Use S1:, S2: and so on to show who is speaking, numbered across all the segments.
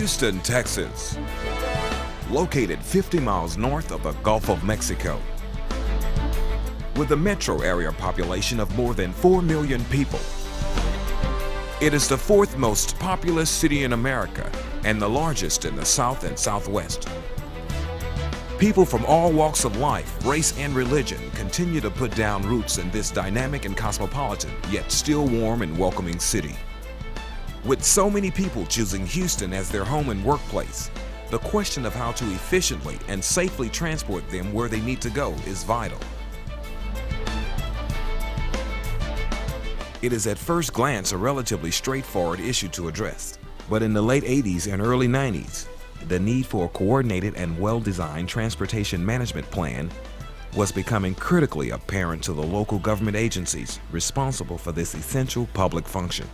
S1: Houston, Texas. Located 50 miles north of the Gulf of Mexico. With a metro area population of more than 4 million people. It is the fourth most populous city in America and the largest in the South and Southwest. People from all walks of life, race, and religion continue to put down roots in this dynamic and cosmopolitan, yet still warm and welcoming city. With so many people choosing Houston as their home and workplace, the question of how to efficiently and safely transport them where they need to go is vital. It is at first glance a relatively straightforward issue to address, but in the late 80s and early 90s, the need for a coordinated and well-designed transportation management plan was becoming critically apparent to the local government agencies responsible for this essential public function.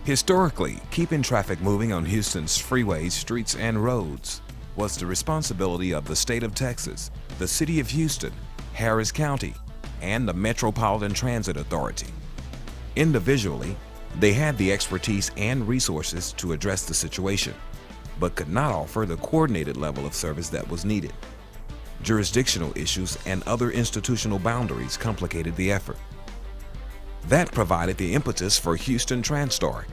S1: Historically, keeping traffic moving on Houston's freeways, streets, and roads was the responsibility of the state of Texas, the city of Houston, Harris County, and the Metropolitan Transit Authority. Individually, they had the expertise and resources to address the situation, but could not offer the coordinated level of service that was needed. Jurisdictional issues and other institutional boundaries complicated the effort. That provided the impetus for Houston TranStar,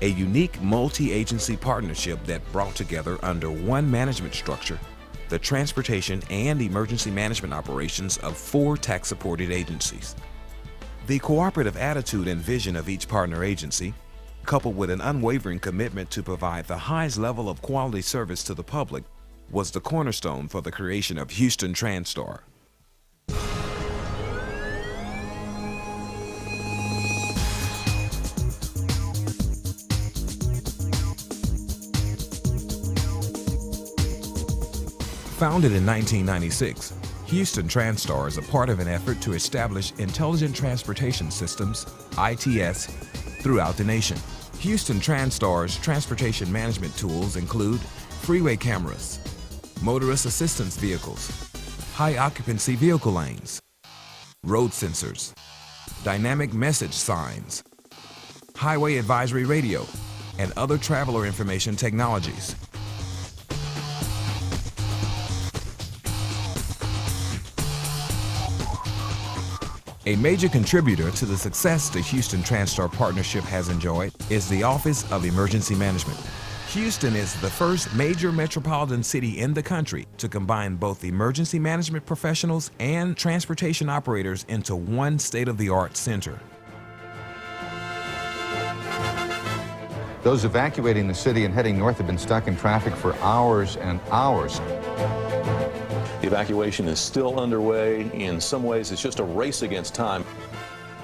S1: a unique multi-agency partnership that brought together under one management structure the transportation and emergency management operations of 4 tax-supported agencies. The cooperative attitude and vision of each partner agency, coupled with an unwavering commitment to provide the highest level of quality service to the public, was the cornerstone for the creation of Houston TranStar. Founded in 1996, Houston TranStar is a part of an effort to establish Intelligent Transportation Systems, ITS, throughout the nation. Houston TranStar's transportation management tools include freeway cameras, motorist assistance vehicles, high-occupancy vehicle lanes, road sensors, dynamic message signs, highway advisory radio, and other traveler information technologies. A major contributor to the success the Houston TranStar partnership has enjoyed is the Office of Emergency Management. Houston is the first major metropolitan city in the country to combine both emergency management professionals and transportation operators into one state-of-the-art center.
S2: Those evacuating the city and heading north have been stuck in traffic for hours and hours.
S3: The evacuation is still underway. In some ways, it's just a race against time.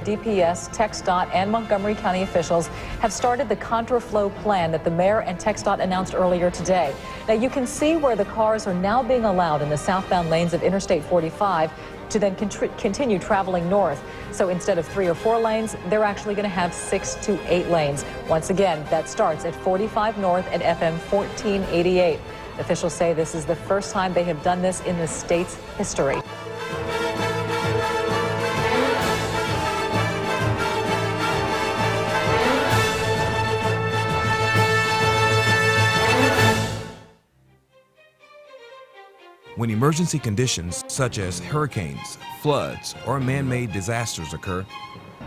S4: DPS, TxDOT, and Montgomery County officials have started the contraflow plan that the mayor and TxDOT announced earlier today. Now, you can see where the cars are now being allowed in the southbound lanes of Interstate 45 to then continue traveling north. So instead of 3 or 4 lanes, they're actually going to have 6 to 8 lanes. Once again, that starts at 45 north at FM 1488. Officials say this is the first time they have done this in the state's history.
S1: When emergency conditions such as hurricanes, floods, or man-made disasters occur,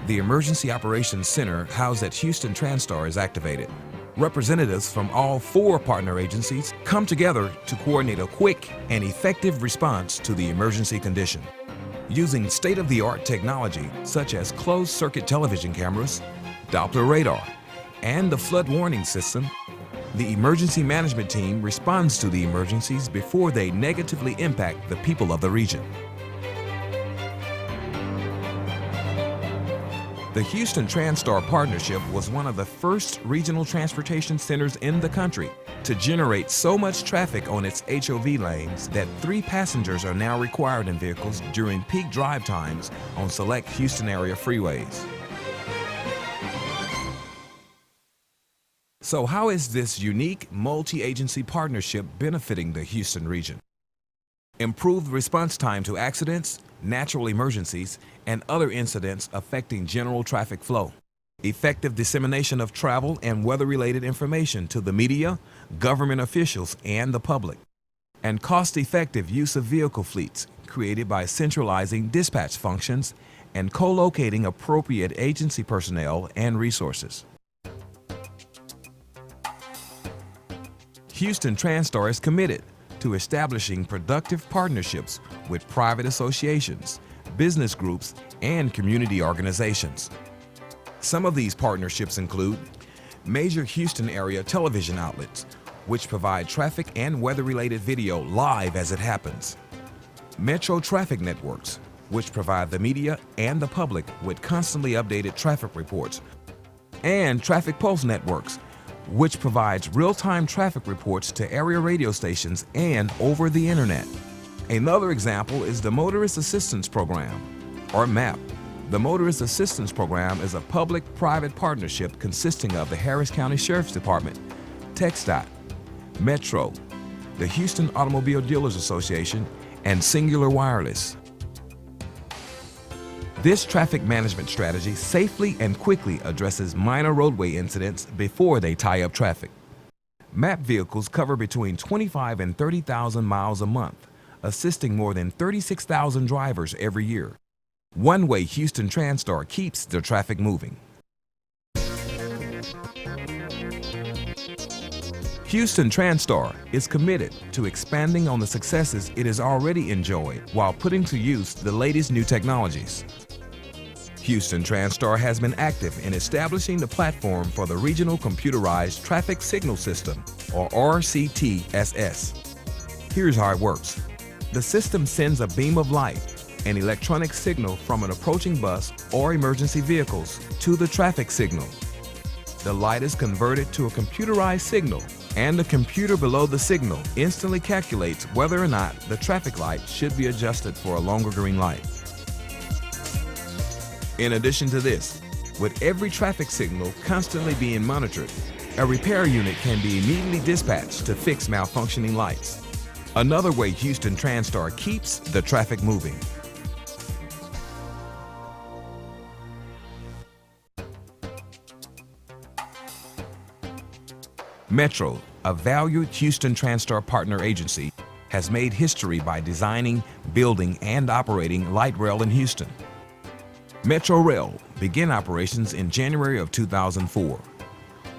S1: the Emergency Operations Center housed at Houston TranStar is activated. Representatives from all 4 partner agencies come together to coordinate a quick and effective response to the emergency condition. Using state-of-the-art technology such as closed-circuit television cameras, Doppler radar, and the flood warning system, the emergency management team responds to the emergencies before they negatively impact the people of the region. The Houston TranStar partnership was one of the first regional transportation centers in the country to generate so much traffic on its HOV lanes that 3 passengers are now required in vehicles during peak drive times on select Houston area freeways. So how is this unique multi-agency partnership benefiting the Houston region? Improved response time to accidents, natural emergencies, and other incidents affecting general traffic flow. effective dissemination of travel and weather-related information to the media, government officials, and the public, and cost-effective use of vehicle fleets created by centralizing dispatch functions and co-locating appropriate agency personnel and resources. Houston TranStar is committed to establishing productive partnerships with private associations, business groups, and community organizations. Some of these partnerships include major Houston area television outlets, which provide traffic and weather-related video live as it happens. Metro traffic networks, which provide the media and the public with constantly updated traffic reports. And Traffic Pulse networks, which provides real-time traffic reports to area radio stations and over the internet. Another example is the Motorist Assistance Program, or MAP. The Motorist Assistance Program is a public-private partnership consisting of the Harris County Sheriff's Department, TxDOT, Metro, the Houston Automobile Dealers Association, and Singular Wireless. This traffic management strategy safely and quickly addresses minor roadway incidents before they tie up traffic. MAP vehicles cover between 25 and 30,000 miles a month, assisting more than 36,000 drivers every year. One way Houston TranStar keeps the traffic moving. Houston TranStar is committed to expanding on the successes it has already enjoyed while putting to use the latest new technologies. Houston TranStar has been active in establishing the platform for the Regional Computerized Traffic Signal System, or RCTSS. Here's how it works. The system sends a beam of light, an electronic signal from an approaching bus or emergency vehicles to the traffic signal. The light is converted to a computerized signal, and the computer below the signal instantly calculates whether or not the traffic light should be adjusted for a longer green light. In addition to this, with every traffic signal constantly being monitored, a repair unit can be immediately dispatched to fix malfunctioning lights. Another way Houston TranStar keeps the traffic moving. Metro, a valued Houston TranStar partner agency, has made history by designing, building, and operating light rail in Houston. Metro Rail began operations in January of 2004,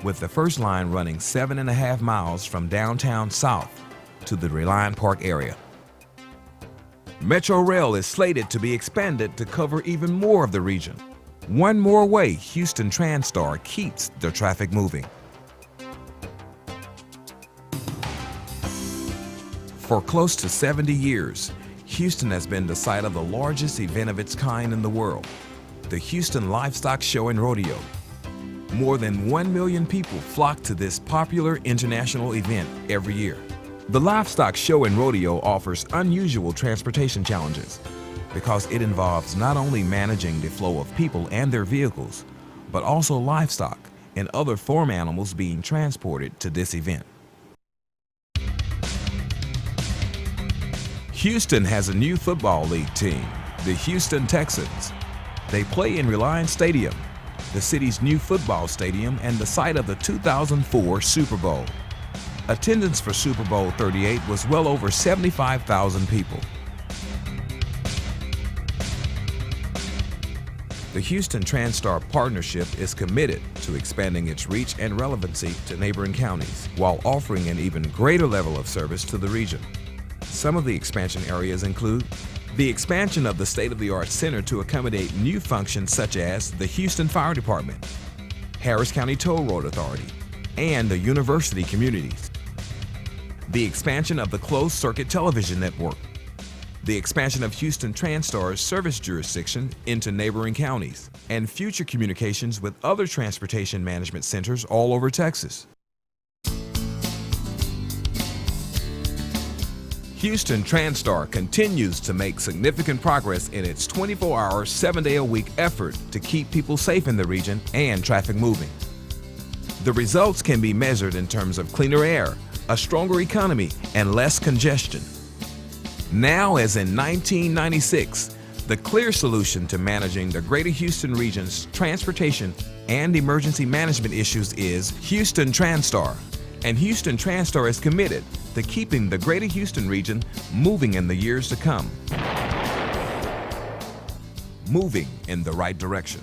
S1: with the first line running 7.5 miles from downtown south to the Reliant Park area. Metro Rail is slated to be expanded to cover even more of the region. One more way Houston TranStar keeps the traffic moving. For close to 70 years, Houston has been the site of the largest event of its kind in the world, the Houston Livestock Show and Rodeo. More than 1 million people flock to this popular international event every year. The Livestock Show and Rodeo offers unusual transportation challenges because it involves not only managing the flow of people and their vehicles, but also livestock and other farm animals being transported to this event. Houston has a new football league team, the Houston Texans. They play in Reliant Stadium, the city's new football stadium and the site of the 2004 Super Bowl. Attendance for Super Bowl 38 was well over 75,000 people. The Houston TranStar partnership is committed to expanding its reach and relevancy to neighboring counties while offering an even greater level of service to the region. Some of the expansion areas include the expansion of the state-of-the-art center to accommodate new functions such as the Houston Fire Department, Harris County Toll Road Authority, and the university communities. The expansion of the closed-circuit television network. The expansion of Houston TranStar's service jurisdiction into neighboring counties, and future communications with other transportation management centers all over Texas. Houston TranStar continues to make significant progress in its 24-hour, 7-day-a-week effort to keep people safe in the region and traffic moving. The results can be measured in terms of cleaner air, a stronger economy, and less congestion. Now, as in 1996, The clear solution to managing the Greater Houston region's transportation and emergency management issues is Houston TranStar. And Houston TranStar is committed to keeping the Greater Houston region moving in the years to come. Moving in the right direction.